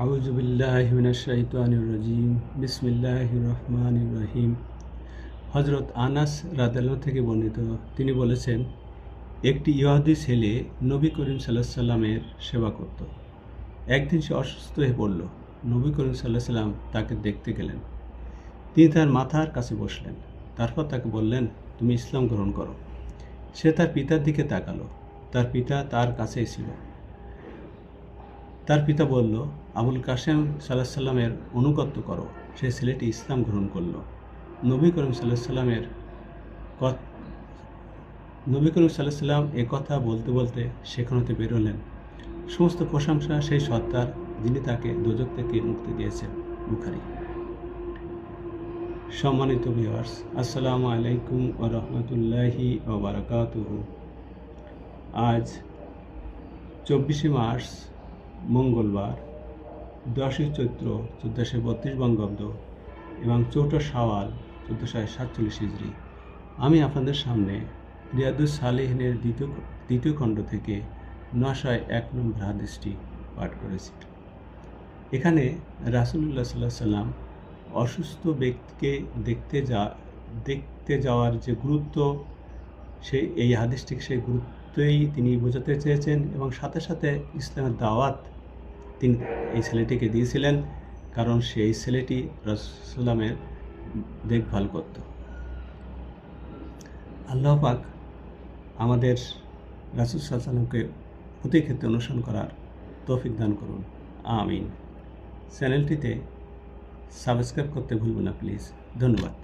আউযু বিল্লাহি মিনাশ শাইতানির রাজিম বিসমিল্লাহির রহমানির রহিম। হযরত আনাস রাদিয়াল্লাহু থেকে বর্ণিত, তিনি বলেছেন, একটি ইহুদি ছেলে নবী করিম সাল্লাল্লাহু আলাইহি সাল্লামের সেবা করত। একদিন সে অসুস্থ হয়ে পড়ল। নবী করিম সাল্লাল্লাহু আলাইহি সাল্লাম তাকে দেখতে গেলেন। তিনি তার মাথার কাছে বসলেন। তারপর তাকে বললেন, তুমি ইসলাম গ্রহণ করো। সে তার পিতার দিকে তাকালো। তার পিতা তার কাছেই ছিল। তার পিতা বলল, আবুল কাসেম সাল্লাল্লাহু আলাইহি সাল্লামের আনুগত্য করো। সেই ছেলেটি ইসলাম গ্রহণ করল। নবী করিম সাল্লাল্লাহু আলাইহি সাল্লাম এ কথা বলতে বলতে সেখান হতে বেরোলেন। সমস্ত প্রশংসা সেই সত্তার, যিনি তাকে দোজখ থেকে মুক্তি দিয়েছেন। বুখারী। সম্মানিত ভিউয়ার্স, আসসালামু আলাইকুম ওয়া রাহমাতুল্লাহি ওয়া বারাকাতুহু। আজ 24শে মার্চ মঙ্গলবার, 10ই চৈত্র 1432 বঙ্গাব্দ এবং 4 শাওয়াল 1447 হিজরি। আমি আপনাদের সামনে রিয়াদুস সালেহিনের দ্বিতীয় খণ্ড থেকে 901 নম্বর হাদিসটি পাঠ করেছি। এখানে রাসূলুল্লাহ সাল্লাল্লাহু আলাইহি সাল্লাম অসুস্থ ব্যক্তিকে দেখতে যাওয়ার যে গুরুত্ব, এই হাদিসটিকে সেই গুরুত্বই তিনি বোঝাতে চেয়েছেন এবং সাথে সাথে ইসলামের দাওয়াত তিনি এই ছেলেটিকে দিয়েছিলেন, কারণ সেই ছেলেটি রাসূলের দেখভাল করত। আল্লাহ পাক আমাদের রাসূল সাল্লাল্লাহু আলাইহি সাল্লামকে প্রতি ক্ষেত্রে অনুসরণ করার তৌফিক দান করুন, আমিন। চ্যানেলটিতে সাবস্ক্রাইব করতে ভুলবেন না প্লিজ। ধন্যবাদ।